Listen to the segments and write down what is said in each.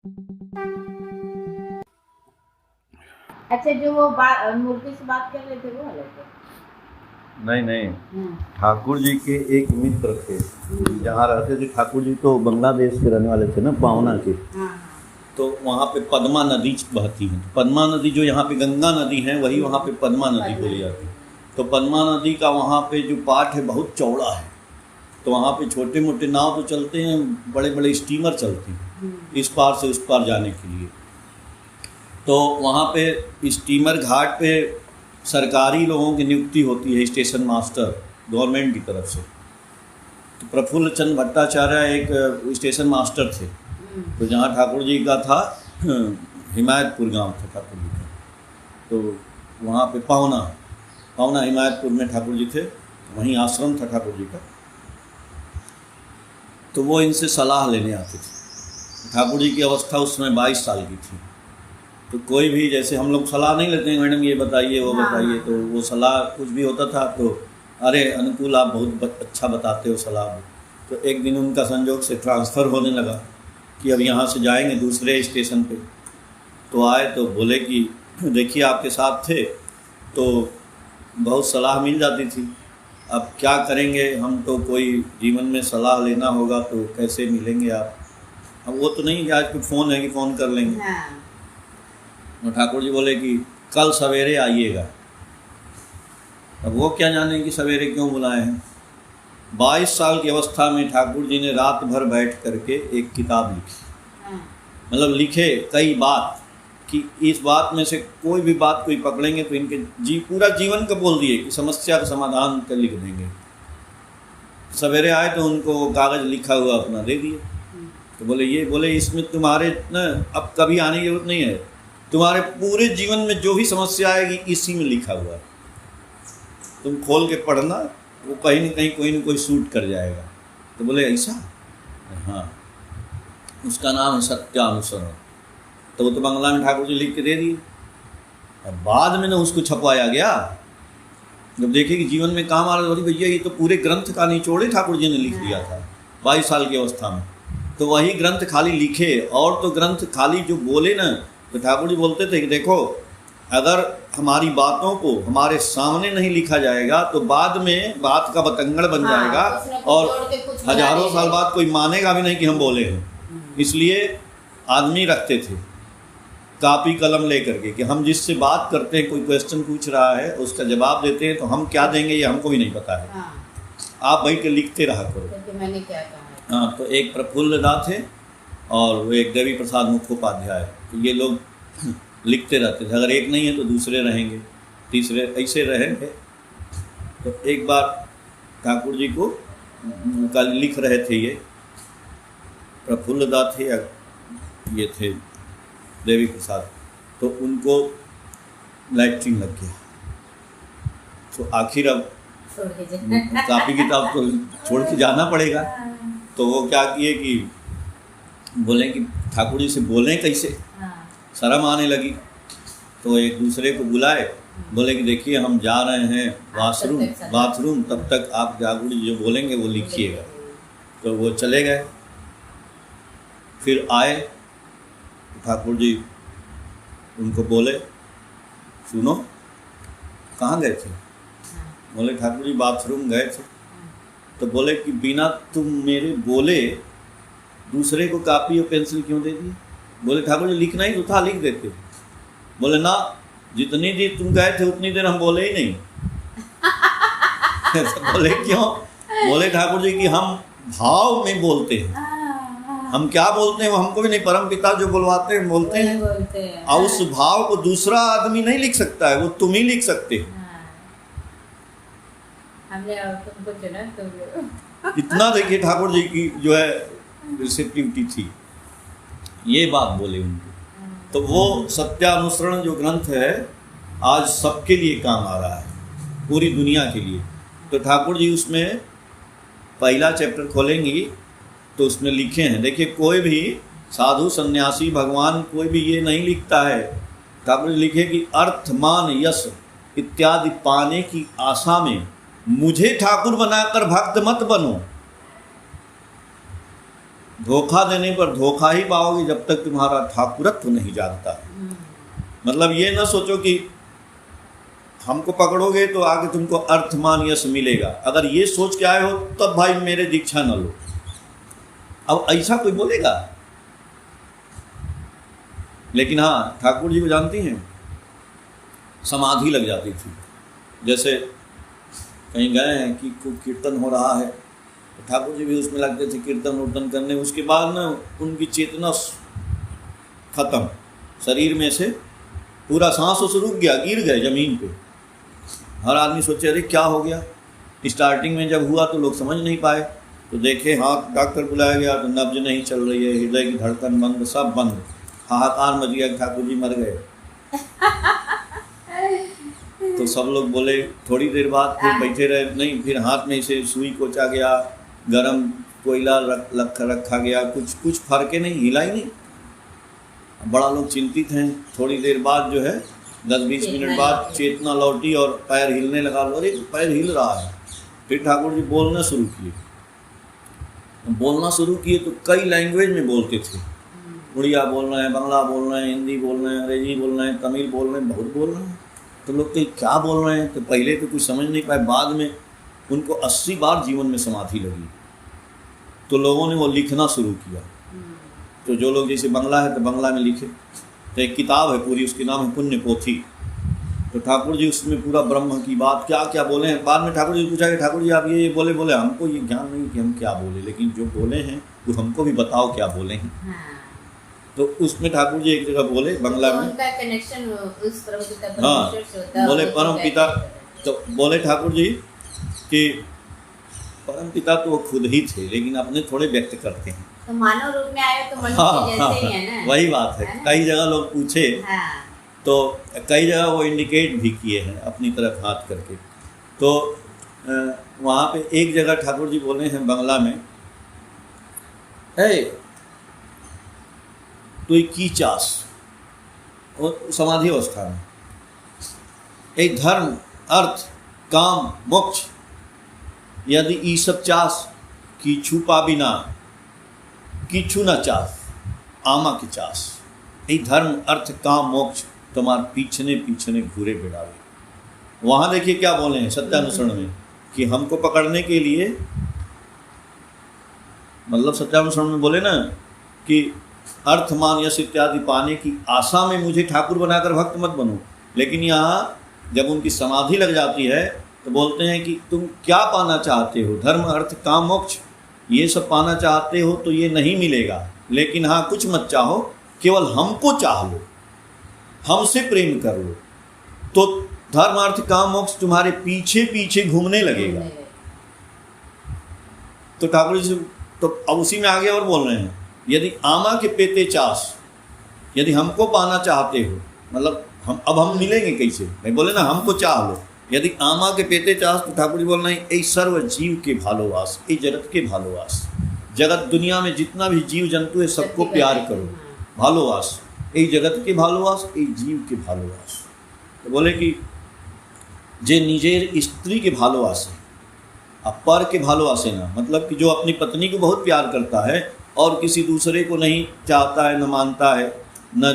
अच्छा, जो वो मूर्ति से बात कर रहे थे वो अलग है। नहीं नहीं, ठाकुर जी के एक मित्र थे जहाँ रहते थे। ठाकुर जी तो बांग्लादेश के रहने वाले थे ना, पावना के। तो वहाँ पे पद्मा नदी बहती है। पद्मा नदी जो यहाँ पे गंगा नदी है, वही वहाँ पे पद्मा नदी बोली जाती है। तो पद्मा नदी का वहाँ पे जो पाट है बहुत चौड़ा है। तो वहाँ पे छोटे मोटे नाव तो चलते हैं, बड़े बड़े स्टीमर चलती हैं इस पार से उस पार जाने के लिए। तो वहाँ पे स्टीमर घाट पे सरकारी लोगों की नियुक्ति होती है, स्टेशन मास्टर गवर्नमेंट की तरफ से। तो प्रफुल्ल चंद भट्टाचार्य एक स्टेशन मास्टर थे। तो जहाँ ठाकुर जी का था, हिमायतपुर गांव था ठाकुर जी का, तो वहाँ पे पावना हिमायतपुर में ठाकुर जी थे, वहीं आश्रम था ठाकुर जी का। तो वो इनसे सलाह लेने आते थे। ठाकुर जी की अवस्था उस समय 22 साल की थी। तो कोई भी, जैसे हम लोग सलाह नहीं लेते हैं, मैडम ये बताइए वो बताइए, तो वो सलाह कुछ भी होता था तो अरे अनुकूल आप बहुत अच्छा बताते हो सलाह। तो एक दिन उनका संजोग से ट्रांसफ़र होने लगा कि अब यहाँ से जाएंगे दूसरे स्टेशन पे। तो आए तो बोले कि देखिए आपके साथ थे तो बहुत सलाह मिल जाती थी, अब क्या करेंगे हम, तो कोई जीवन में सलाह लेना होगा तो कैसे मिलेंगे आप। अब वो तो नहीं कि आज कोई फ़ोन है कि फ़ोन कर लेंगे। तो ठाकुर जी बोले कि कल सवेरे आइएगा। अब वो क्या जाने कि सवेरे क्यों बुलाए हैं। 22 साल की अवस्था में ठाकुर जी ने रात भर बैठ करके एक किताब लिखी। मतलब लिखे कई बात कि इस बात में से कोई भी बात कोई पकड़ेंगे तो इनके पूरा जीवन का बोल दिए कि समस्या का समाधान कर लिख देंगे। सवेरे आए तो उनको कागज़ लिखा हुआ अपना दे दिए। तो बोले इसमें तुम्हारे न अब कभी आने की जरूरत नहीं है, तुम्हारे पूरे जीवन में जो भी समस्या आएगी इसी में लिखा हुआ है, तुम खोल के पढ़ना, वो कहीं न कहीं कोई न कोई सूट कर जाएगा। तो बोले ऐसा, हाँ, उसका नाम है सत्यानुसरण। तो वो तो बांग्ला में ठाकुर जी लिख के दे दिए। अब बाद में ना उसको छपवाया गया, जब देखे कि जीवन में काम आ रहा है, भैया ये तो पूरे ग्रंथ का निचोड़े ठाकुर जी ने लिख दिया था 22 साल की अवस्था में। तो वही ग्रंथ खाली लिखे, और तो ग्रंथ खाली जो बोले ना, तो ठाकुर जी बोलते थे कि देखो अगर हमारी बातों को हमारे सामने नहीं लिखा जाएगा तो बाद में बात का बतंगड़ बन जाएगा, और हजारों साल बाद कोई मानेगा भी नहीं कि हम बोले हैं। इसलिए आदमी रखते थे कापी कलम लेकर के कि हम जिससे बात करते हैं, कोई क्वेश्चन पूछ रहा है उसका जवाब देते हैं, तो हम क्या देंगे ये हमको भी नहीं पता है, आप बैठ के लिखते रहा करो। मैंने क्या कहा। हाँ, तो एक प्रफुल्ल दा थे और वो एक देवी प्रसाद मुखोपाध्याय, तो ये लोग लिखते रहते थे। अगर एक नहीं है तो दूसरे रहेंगे, तीसरे, ऐसे रहेंगे। तो एक बार ठाकुर जी को कल लिख रहे थे, ये प्रफुल्ल दा थे या ये थे देवी प्रसाद, तो उनको लैट्रिन लग गया। तो आखिर अब कापी किताब तो छोड़ के जाना पड़ेगा। तो वो क्या किए कि बोले कि ठाकुर जी से बोलें कैसे, शर्म आने लगी। तो एक दूसरे को बुलाए, बोले कि देखिए हम जा रहे हैं बाथरूम, तब तक आप ठाकुर जी जो बोलेंगे वो लिखिएगा। तो वो चले गए। फिर आए, ठाकुर जी उनको बोले सुनो कहाँ गए थे। बोले ठाकुर जी बाथरूम गए थे। तो बोले कि बिना तुम मेरे बोले दूसरे को कापी और पेंसिल क्यों दे दिए। बोले ठाकुर जी लिखना ही तो था, लिख देते। बोले ना, जितनी देर तुम गए थे उतनी देर हम बोले ही नहीं। बोले क्यों। बोले ठाकुर जी कि हम भाव में बोलते हैं, हम क्या बोलते हैं वो हमको भी नहीं, परम पिता जो बुलवाते हैं बोलते हैं, और उस भाव को दूसरा आदमी नहीं लिख सकता है, वो तुम ही लिख सकते हो। हमने और तुमको चुना, तुम इतना देखिए ठाकुर जी की जो है रिसेप्टिविटी थी, ये बात बोले उनको। तो वो सत्यानुसरण जो ग्रंथ है आज सबके लिए काम आ रहा है, पूरी दुनिया के लिए। तो ठाकुर जी उसमें पहला चैप्टर खोलेंगी तो उसमें लिखे हैं, देखिए कोई भी साधु सन्यासी भगवान कोई भी ये नहीं लिखता है। ठाकुर जी लिखे कि अर्थ मान यश इत्यादि पाने की आशा में मुझे ठाकुर बनाकर भक्त मत बनो। धोखा देने पर धोखा ही पाओगे जब तक तुम्हारा ठाकुरत्व नहीं जागता। मतलब ये ना सोचो कि हमको पकड़ोगे तो आगे तुमको अर्थ मान यश मिलेगा, अगर ये सोच के आए हो तब भाई मेरे दीक्षा न लो। अब ऐसा कोई बोलेगा? लेकिन हाँ, ठाकुर जी को जानती हैं, समाधि लग जाती थी। जैसे कहीं गए हैं कि कीर्तन हो रहा है तो ठाकुर जी भी उसमें लगते थे कीर्तन उर्तन करने। उसके बाद ना उनकी चेतना खत्म, शरीर में से पूरा सांस उस रुक गया, गिर गए जमीन पे। हर आदमी सोचे अरे क्या हो गया। स्टार्टिंग में जब हुआ तो लोग समझ नहीं पाए, तो देखे हाथ डॉक्टर बुलाया गया तो नब्ज नहीं चल रही है, हृदय की धड़कन बंद, सब बंद, हाहाकार मच गया, ठाकुर जी मर गए। तो सब लोग बोले, थोड़ी देर बाद फिर बैठे रहे, नहीं फिर हाथ में से सुई कोचा गया, गरम कोयला रखा गया, कुछ फर्क नहीं, हिला ही नहीं। बड़ा लोग चिंतित हैं। थोड़ी देर बाद जो है 10-20 मिनट बाद चेतना लौटी और पैर हिलने लगा। अरे पैर हिल रहा है। फिर ठाकुर जी बोलना शुरू किए तो कई लैंग्वेज में बोलते थे। उड़िया बोल रहे हैं, बांग्ला बोल रहे हैं, हिंदी बोल रहे हैं, अंग्रेजी बोल रहे हैं, तमिल बोल रहे हैं, बहुत बोल रहे हैं। तो लोग कहीं क्या बोल रहे हैं, तो पहले तो कुछ समझ नहीं पाए। बाद में उनको 80 बार जीवन में समाधि लगी, तो लोगों ने वो लिखना शुरू किया। तो जो लोग जैसे बांग्ला है तो बांग्ला में लिखे। तो एक किताब है पूरी, उसके नाम है पुण्य पोथी। तो ठाकुर जी उसमें पूरा ब्रह्म की बात क्या क्या बोले हैं। बाद में ठाकुर जी पूछा कि ठाकुर जी आप ये बोले हमको ये ज्ञान नहीं कि हम क्या बोले, लेकिन जो बोले हैं वो हमको भी बताओ क्या बोले हैं। तो उसमें ठाकुर जी एक जगह बोले बांग्ला में, उनका कनेक्शन उस परम हाँ, बोले परम पिता। तो बोले ठाकुर जी कि परम पिता तो वो खुद ही थे, लेकिन अपने थोड़े व्यक्त करते हैं। तो मानव रूप में आए तो मनुष्य जैसे ही है ना। वही बात है। कई जगह लोग पूछे तो कई जगह वो इंडिकेट भी किए हैं अपनी तरफ हाथ करके। तो वहाँ पे एक जगह ठाकुर जी बोले हैं बांग्ला में, तो की चास, और समाधि अवस्था में, एक धर्म अर्थ काम मोक्ष यदि ई सब चास की छुपा बिना किछु न चास आमा की चास। ये धर्म अर्थ काम मोक्ष तुम्हारे पीछने घूरे बिड़ावे। वहाँ देखिए क्या बोले हैं सत्यानुसरण में कि हमको पकड़ने के लिए, मतलब सत्यानुसरण में बोले ना कि अर्थ मान यश इत्यादि पाने की आशा में मुझे ठाकुर बनाकर भक्त मत बनो। लेकिन यहाँ जब उनकी समाधि लग जाती है तो बोलते हैं कि तुम क्या पाना चाहते हो, धर्म अर्थ काम मोक्ष ये सब पाना चाहते हो तो ये नहीं मिलेगा। लेकिन हाँ कुछ मत चाहो, केवल हमको चाह लो, हमसे प्रेम कर लो, तो धर्म अर्थ काम मोक्ष तुम्हारे पीछे घूमने लगेगा। तो ठाकुर जी तो अब उसी में आगे और बोल रहे हैं, यदि आमा के पेते चास, यदि हमको पाना चाहते हो, मतलब हम मिलेंगे कैसे, नहीं बोले ना हमको चाह लो। यदि आमा के पेते चास, तो ठाकुर जी बोल रहे हैं ए सर्व जीव के भालोवास, ए जगत के भालोवास। जगत दुनिया में जितना भी जीव जंतु है सबको प्यार करो, भालोवास, ए जगत के भालोवास, ए जीव के भालोवास। तो बोले कि जे निजेर स्त्री के भालोवासे अब पर के भालोवासे ना, मतलब कि जो अपनी पत्नी को बहुत प्यार करता है और किसी दूसरे को नहीं चाहता है, न मानता है, न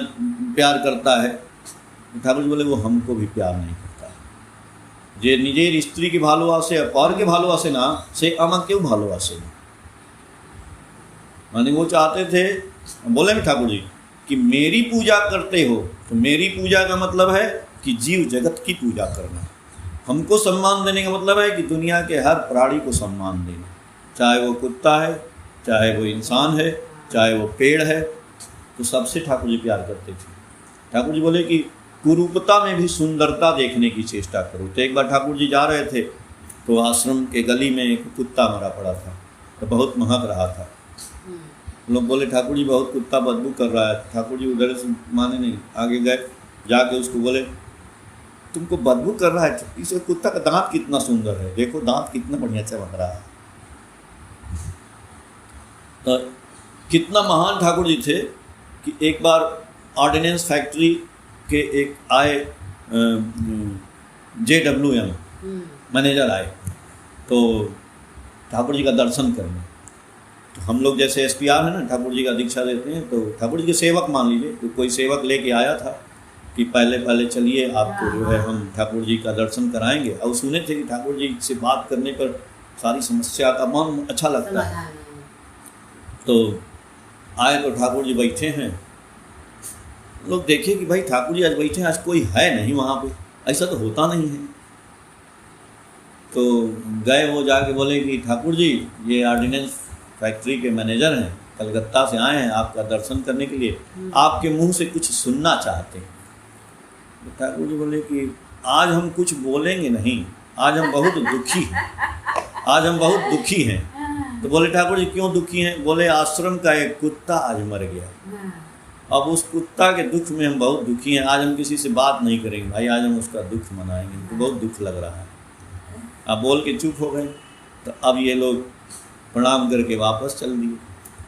प्यार करता है, ठाकुर जी बोले वो हमको भी प्यार नहीं करता है। जे निजेर स्त्री के भालोवासे पर के भालोवासे ना से अमा क्यों भालोवासे ना, माने वो चाहते थे, बोले ना ठाकुर जी कि मेरी पूजा करते हो, तो मेरी पूजा का मतलब है कि जीव जगत की पूजा करना। हमको सम्मान देने का मतलब है कि दुनिया के हर प्राणी को सम्मान देना, चाहे वो कुत्ता है, चाहे वो इंसान है, चाहे वो पेड़ है, तो सबसे ठाकुर जी प्यार करते थे। ठाकुर जी बोले कि कुरूपता में भी सुंदरता देखने की चेष्टा करो। तो एक बार ठाकुर जी जा रहे थे तो आश्रम के गली में एक कुत्ता मरा पड़ा था, तो बहुत महक रहा था। लोग बोले ठाकुर जी बहुत कुत्ता बदबू कर रहा है। ठाकुर जी उधर से माने नहीं, आगे गए, जाके उसको बोले तुमको बदबू कर रहा है, इस कुत्ता का दांत कितना सुंदर है, देखो दांत कितना बढ़िया चमक रहा है। तो कितना महान ठाकुर जी थे कि एक बार ऑर्डिनेंस फैक्ट्री के एक आए JWM मैनेजर आए तो ठाकुर जी का दर्शन करने। तो हम लोग जैसे एसपीआर है ना, ठाकुर जी का दीक्षा देते हैं, तो ठाकुर जी के सेवक मान लीजिए, तो कोई सेवक लेके आया था कि पहले चलिए आपको जो है हम ठाकुर जी का दर्शन कराएंगे। और सुने थे कि ठाकुर जी से बात करने पर सारी समस्या का मन अच्छा लगता है। तो आए तो ठाकुर जी बैठे हैं, लोग देखे कि भाई ठाकुर जी आज बैठे हैं, आज कोई है नहीं वहाँ पे, ऐसा तो होता नहीं है। तो गए वो जाके बोले कि ठाकुर जी ये ऑर्डिनेंस फैक्ट्री के मैनेजर हैं, कलकत्ता से आए हैं आपका दर्शन करने के लिए, आपके मुंह से कुछ सुनना चाहते हैं। तो ठाकुर जी बोले कि आज हम कुछ बोलेंगे नहीं, आज हम बहुत दुखी हैं, आज हम बहुत दुखी हैं। तो बोले ठाकुर जी क्यों दुखी हैं? बोले आश्रम का एक कुत्ता आज मर गया, अब उस कुत्ता के दुख में हम बहुत दुखी हैं, आज हम किसी से बात नहीं करेंगे भाई, आज हम उसका दुख मनाएंगे, तो बहुत दुख लग रहा है। अब बोल के चुप हो गए। तो अब ये लोग प्रणाम करके वापस चल दिए।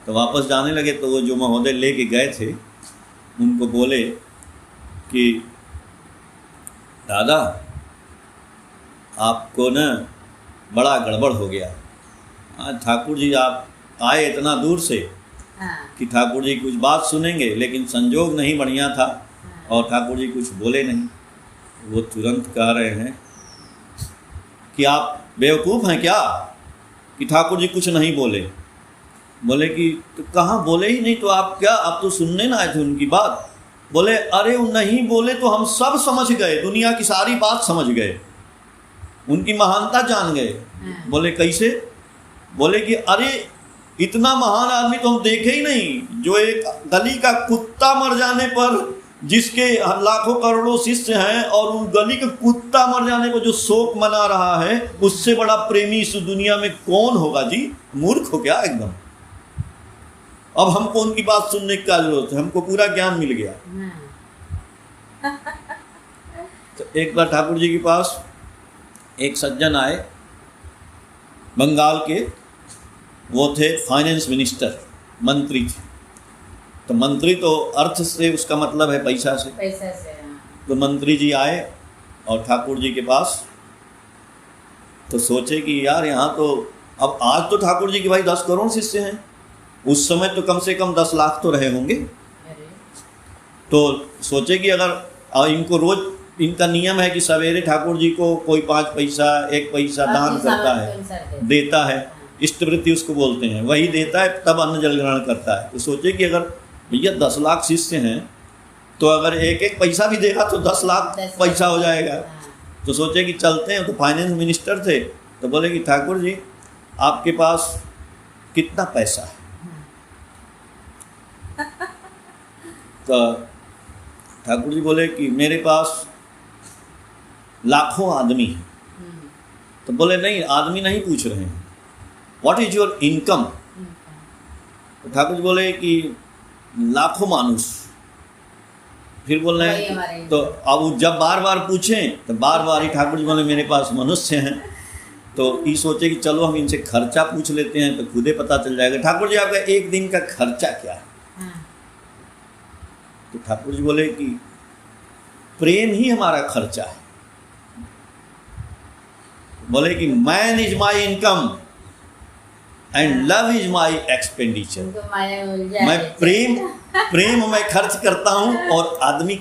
तो वापस जाने लगे तो वो जो महोदय लेके गए थे उनको बोले कि दादा आपको न बड़ा गड़बड़ हो गया, आज ठाकुर जी आप आए इतना दूर से कि ठाकुर जी कुछ बात सुनेंगे, लेकिन संजोग नहीं बढ़िया था और ठाकुर जी कुछ बोले नहीं। वो तुरंत कह रहे हैं कि आप बेवकूफ़ हैं क्या कि ठाकुर जी कुछ नहीं बोले? बोले कि तो कहाँ बोले ही नहीं, तो आप क्या, आप तो सुनने ना आए थे उनकी बात? बोले अरे वो नहीं बोले तो हम सब समझ गए, दुनिया की सारी बात समझ गए, उनकी महानता जान गए। बोले कैसे? बोले कि अरे इतना महान आदमी तो हम देखे ही नहीं, जो एक गली का कुत्ता मर जाने पर जिसके लाखों करोड़ों शिष्य हैं और उन गली के कुत्ता मर जाने पर जो शोक मना रहा है, उससे बड़ा प्रेमी इस दुनिया में कौन होगा जी? मूर्ख हो क्या एकदम? अब हमको उनकी बात सुनने की क्या जरूरत है, हमको पूरा ज्ञान मिल गया। तो एक बार ठाकुर जी के पास एक सज्जन आए बंगाल के, वो थे फाइनेंस मिनिस्टर, मंत्री थे। तो मंत्री तो अर्थ से उसका मतलब है पैसा से, तो मंत्री जी आए और ठाकुर जी के पास, तो सोचे कि यार यहाँ तो अब आज तो ठाकुर जी के भाई 10 करोड़ शिष्य हैं, उस समय तो कम से कम 10 लाख तो रहे होंगे। तो सोचे कि अगर इनको रोज इनका नियम है कि सवेरे ठाकुर जी को कोई 5 पैसा 1 पैसा दान करता है, देता है, इष्टवृत्ति उसको बोलते हैं, वही देता है, तब अन्न जल ग्रहण करता है। तो सोचे कि अगर भैया 10 लाख शिष्य हैं तो अगर 1-1 पैसा भी देगा तो 10 लाख पैसा हो जाएगा। तो सोचे कि चलते हैं। तो फाइनेंस मिनिस्टर थे, तो बोले कि ठाकुर जी आपके पास कितना पैसा है? तो ठाकुर जी बोले कि मेरे पास लाखों आदमी हैं। तो बोले नहीं, आदमी नहीं पूछ रहे हैं, व्हाट इज योर इनकम? तो ठाकुर जी बोले कि लाखों मानुष। फिर बोल रहे हैं, तो अब जब बार बार पूछें तो बार बार ही ठाकुर जी बोले मेरे पास मनुष्य हैं। तो ये सोचे कि चलो हम इनसे खर्चा पूछ लेते हैं तो खुदे पता चल जाएगा। ठाकुर जी आपका एक दिन का खर्चा क्या है? तो ठाकुर जी बोले कि प्रेम ही हमारा खर्चा है। बोले कि man is my income and love is my expenditure. मैं प्रेम मैं खर्च करता हूँ और आदमी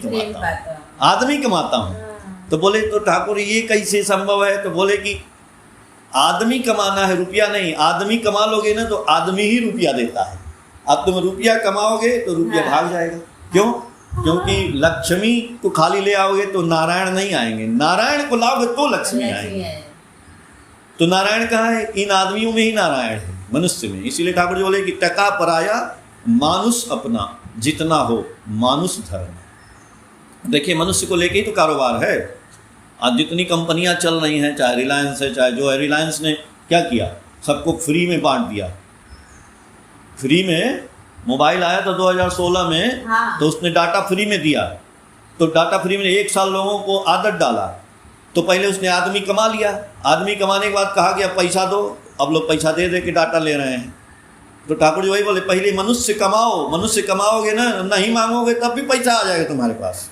कमाता हूँ। तो बोले तो ठाकुर ये कैसे संभव है? तो बोले कि आदमी कमाना है, रुपया नहीं। आदमी कमा लोगे ना तो आदमी ही रुपया देता है। अब तुम रुपया कमाओगे तो रुपया भाग जाएगा। क्यों? क्योंकि लक्ष्मी को खाली ले आओगे तो नारायण नहीं आएंगे, नारायण को लाओगे तो लक्ष्मी आएंगे। तो नारायण कहाँ है? इन आदमियों में ही नारायण है, मनुष्य में। इसीलिए ठाकुर जी बोले कि टका पराया मानुष अपना, जितना हो मानुष धर्म। देखिए मनुष्य को लेके ही तो कारोबार है। आज जितनी कंपनियां चल रही हैं, चाहे रिलायंस है, चाहे जो है, रिलायंस ने क्या किया? सबको फ्री में बांट दिया। फ्री में मोबाइल आया था 2016 में, तो उसने डाटा फ्री में दिया। तो डाटा फ्री में 1 साल लोगों को आदत डाला। तो पहले उसने आदमी कमा लिया, आदमी कमाने के बाद कहा कि अब पैसा दो। अब लोग पैसा दे दे के डाटा ले रहे हैं। तो ठाकुर जी वही बोले पहले मनुष्य कमाओ, मनुष्य कमाओगे ना, नहीं मांगोगे तब भी पैसा आ जाएगा तुम्हारे पास।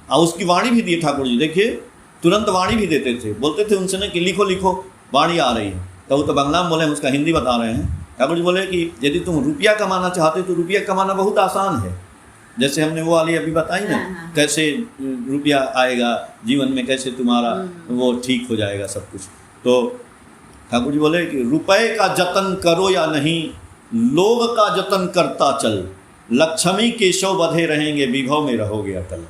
और उसकी वाणी भी दी ठाकुर जी, देखिए तुरंत वाणी भी देते थे। बोलते थे उनसे ना कि लिखो लिखो वाणी आ रही है। तो वो तो बंगला में बोले, हम उसका हिंदी बता रहे हैं। ठाकुर जी बोले कि यदि तुम रुपया कमाना चाहते हो तो रुपया कमाना बहुत आसान है। जैसे हमने वो वाली अभी बताई ना, कैसे रुपया आएगा जीवन में, कैसे तुम्हारा वो ठीक हो जाएगा सब कुछ। तो ठाकुर जी बोले कि रुपए का जतन करो या नहीं, लोग का जतन करता चल, लक्ष्मी केशव बधे रहेंगे, विभव में रहोगे अटल।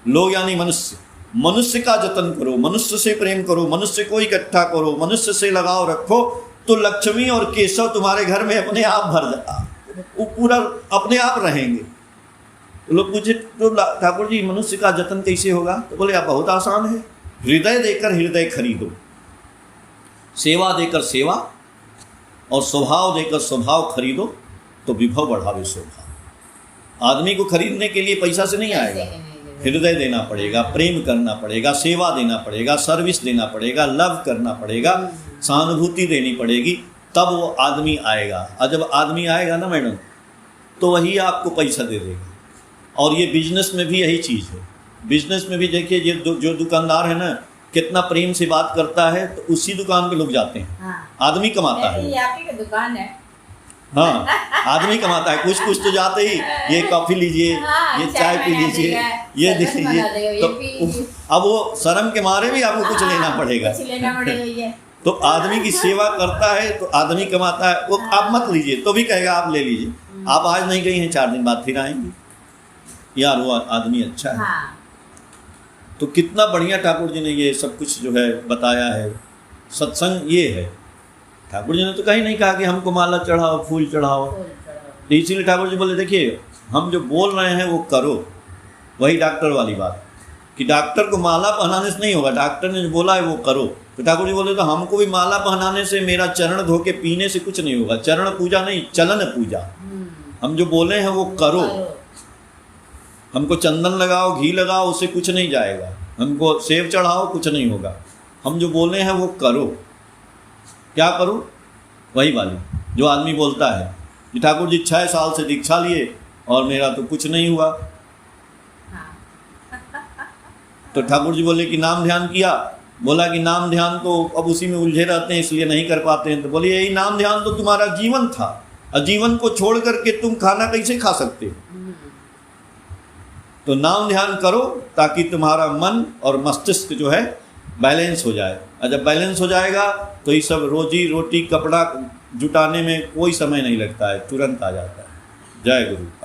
लोग यानी मनुष्य, मनुष्य का जतन करो, मनुष्य से प्रेम करो, मनुष्य को इकट्ठा करो, मनुष्य से लगाव रखो, तो लक्ष्मी और केशव तुम्हारे घर में अपने आप भर जा, वो पूरा अपने आप रहेंगे। तो लोग पूछे तो ठाकुर जी मनुष्य का जतन कैसे होगा? तो बोले आप बहुत आसान है, हृदय देकर हृदय खरीदो, सेवा देकर सेवा और स्वभाव देकर स्वभाव खरीदो, तो विभव बढ़ावे स्वभाव। आदमी को खरीदने के लिए पैसा से नहीं आएगा, हृदय देना पड़ेगा, प्रेम करना पड़ेगा, सेवा देना पड़ेगा, सर्विस देना पड़ेगा, लव करना पड़ेगा, सहानुभूति देनी पड़ेगी, तब वो आदमी आएगा। और जब आदमी आएगा ना मैडम, तो वही आपको पैसा दे देगा। और ये बिजनेस में भी यही चीज़ है। बिजनेस में भी देखिए, ये जो दुकानदार है ना, कितना प्रेम से बात करता है, तो उसी दुकान पे लोग जाते हैं। हाँ। आदमी कमाता है, ये आपकी दुकान है। हाँ, आदमी कमाता है। कुछ कुछ तो जाते ही ये कॉफी लीजिए, हाँ, ये चाय पी लीजिए, ये देख लीजिए, तो अब वो शर्म के मारे भी आपको कुछ लेना पड़ेगा। कुछ लेना पड़ेगा ये। तो आदमी की सेवा करता है तो आदमी कमाता है। वो आप मत लीजिए तो भी कहेगा आप ले लीजिए, आप आज नहीं गई हैं 4 दिन बाद फिर आएंगे, यार वो आदमी अच्छा है। हाँ। तो कितना बढ़िया ठाकुर जी ने ये सब कुछ जो है बताया है। सत्संग ये है। ठाकुर जी ने तो कहीं नहीं कहा कि हमको माला चढ़ाओ, फूल चढ़ाओ। तो इसीलिए ठाकुर जी बोले देखिए, हम जो बोल रहे हैं वो करो। वही डॉक्टर वाली बात कि डॉक्टर को माला पहनाने से नहीं होगा, डॉक्टर ने जो बोला है वो करो। तो ठाकुर जी बोले तो हमको भी माला पहनाने से, मेरा चरण धो के पीने से कुछ नहीं होगा। चरण पूजा नहीं, चलन पूजा। हम जो बोले हैं वो करो। हमको चंदन लगाओ, घी लगाओ, उससे कुछ नहीं जाएगा। हमको सेब चढ़ाओ, कुछ नहीं होगा। हम जो बोले हैं वो करो। क्या करो? वही वाली जो आदमी बोलता है कि ठाकुर जी 6 साल से दीक्षा लिए और मेरा तो कुछ नहीं हुआ। तो ठाकुर जी बोले कि नाम ध्यान किया। बोला कि नाम ध्यान तो अब उसी में उलझे रहते हैं, इसलिए नहीं कर पाते हैं। तो बोले यही नाम ध्यान तो तुम्हारा जीवन था, और जीवन को छोड़ करके तुम खाना कैसे खा सकते हो? तो नाम ध्यान करो ताकि तुम्हारा मन और मस्तिष्क जो है बैलेंस हो जाए। और जब बैलेंस हो जाएगा तो ये सब रोजी रोटी कपड़ा जुटाने में कोई समय नहीं लगता है, तुरंत आ जाता है। जय गुरु।